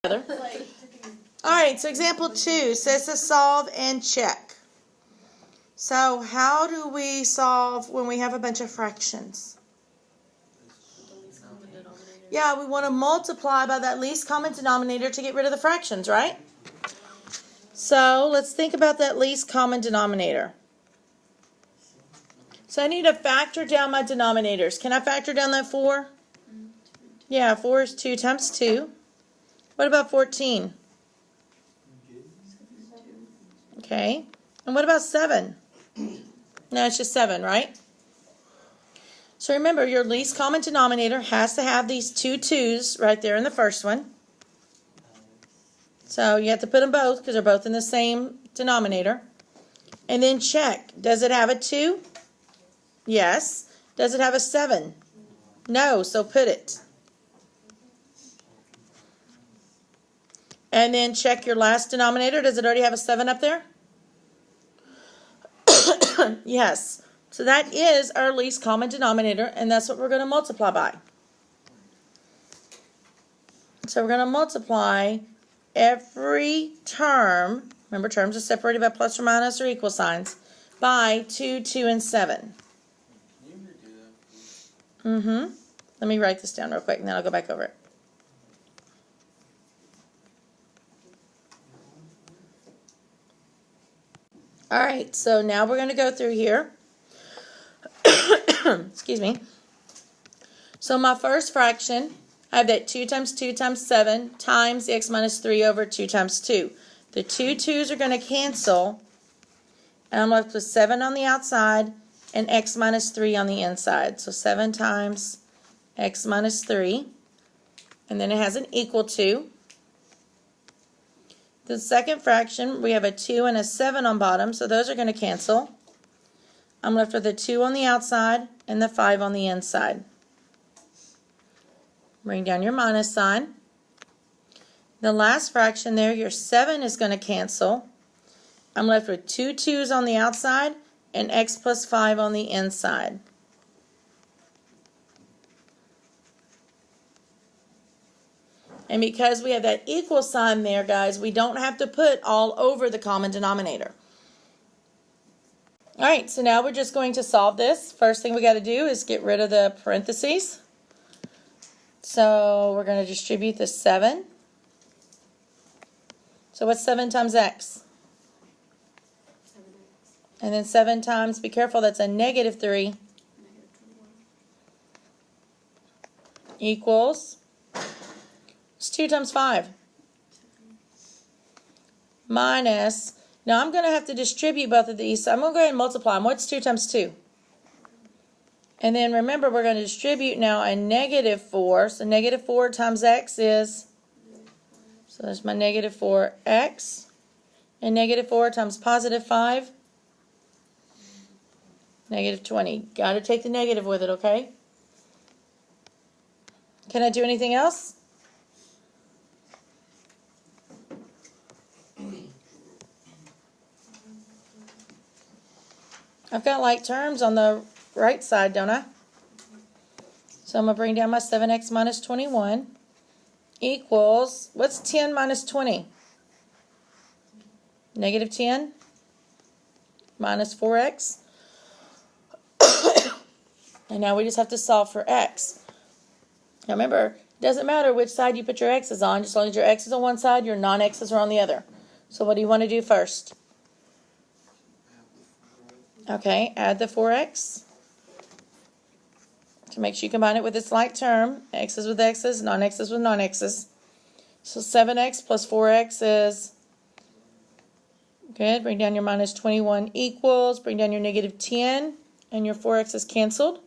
Alright, so example 2 says to solve and check. So how do we solve when we have a bunch of fractions? Yeah, we want to multiply by that least common denominator to get rid of the fractions, right? So let's think about that least common denominator. So I need to factor down my denominators. Can I factor down that 4? Yeah, 4 is 2 times 2. What about 14? Okay. And what about 7? No, it's just 7, right? So remember, your least common denominator has to have these two 2's right there in the first one. So you have to put them both because they're both in the same denominator. And then check. Does it have a 2? Yes. Does it have a 7? No, so put it. And then check your last denominator. Does it already have a 7 up there? Yes. So that is our least common denominator, and that's what we're going to multiply by. So we're going to multiply every term, remember terms are separated by plus or minus or equal signs, by 2, 2, and 7. Let me write this down real quick, and then I'll go back over it. Alright, so now we're going to go through here. Excuse me. So my first fraction, I have that 2 times 2 times 7 times x minus 3 over 2 times 2. The two 2's are going to cancel, and I'm left with 7 on the outside and x minus 3 on the inside. So 7 times x minus 3, and then it has an equal to. The second fraction, we have a 2 and a 7 on bottom, so those are going to cancel. I'm left with a 2 on the outside and the 5 on the inside. Bring down your minus sign. The last fraction there, your 7 is going to cancel. I'm left with 2 2's on the outside and x plus 5 on the inside. And because we have that equal sign there, guys, we don't have to put all over the common denominator. Alright, so now we're just going to solve this. First thing we got to do is get rid of the parentheses. So we're going to distribute the 7. So what's 7 times x? 7x. And then 7 times, be careful, that's a negative 3. Equals, it's 2 times 5. Minus, now I'm going to have to distribute both of these, so I'm going to go ahead and multiply them. What's 2 times 2? And then remember, we're going to distribute now a negative 4. So negative 4 times x is, so there's my negative 4x. And negative 4 times positive 5, negative 20. Got to take the negative with it, okay? Can I do anything else? I've got like terms on the right side, don't I? So I'm going to bring down my 7x minus 21 equals, what's 10 minus 20? Negative 10 minus 4x. And now we just have to solve for x. Now remember, it doesn't matter which side you put your x's on, just as long as your x is on one side, your non-x's are on the other. So what do you want to do first? Okay, add the 4x. To make sure you combine it with its like term, x's with x's, non-x's with non-x's. So 7x plus 4x is, good, bring down your minus 21 equals, bring down your negative 10, and your 4x is canceled.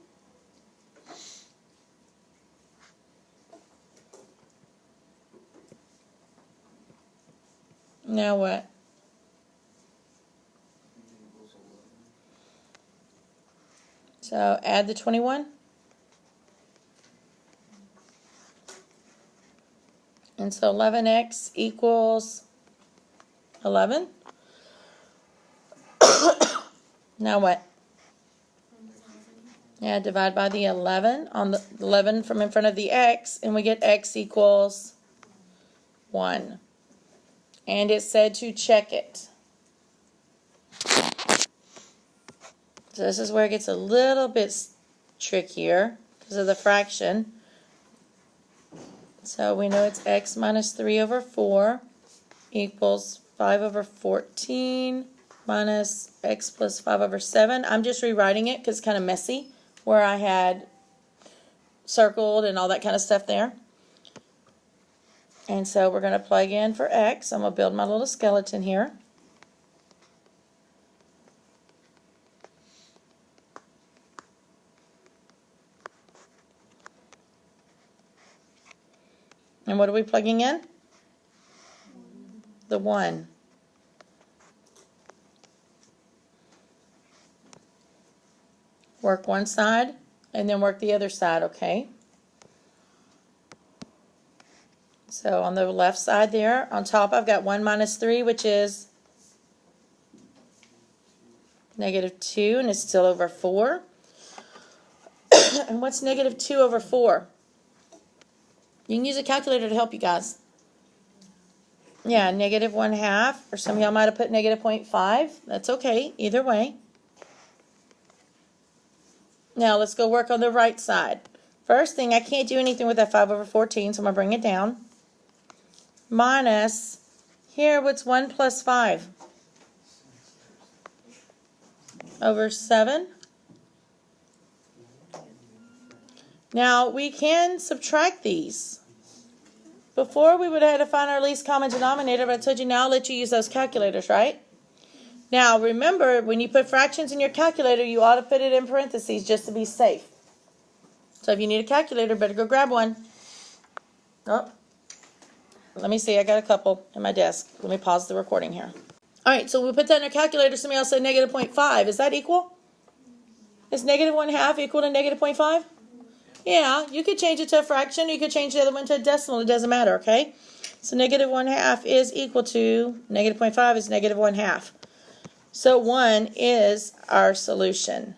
Now what? So add the 21. And so 11x equals 11. Now what? Yeah, divide by the 11 on the 11 from in front of the x, and we get x equals 1. And it said to check it. So this is where it gets a little bit trickier because of the fraction. So we know it's x minus 3 over 4 equals 5 over 14 minus x plus 5 over 7. I'm just rewriting it because it's kind of messy where I had circled and all that kind of stuff there. And so we're going to plug in for x. I'm going to build my little skeleton here. And what are we plugging in? The 1. Work one side and then work the other side, okay? So on the left side there, on top I've got 1 minus 3, which is negative 2, and it's still over 4. And what's negative 2 over 4? You can use a calculator to help you guys. Yeah, negative 1/2, or some of y'all might have put negative 0.5. That's okay, either way. Now let's go work on the right side. First thing, I can't do anything with that 5 over 14, so I'm going to bring it down. Minus, here, what's 1 plus 5? Over 7. Now, we can subtract these. Before, we would have had to find our least common denominator, but I told you now I'll let you use those calculators, right? Now, remember, when you put fractions in your calculator, you ought to put it in parentheses just to be safe. So if you need a calculator, better go grab one. Oh, let me see. I got a couple in my desk. Let me pause the recording here. All right, so we put that in our calculator. Somebody else said negative 0.5. Is that equal? Is negative 1/2 equal to negative 0.5? Yeah, you could change it to a fraction. You could change the other one to a decimal. It doesn't matter, okay? So negative 1/2 is equal to negative 0.5 is negative 1/2. So 1 is our solution.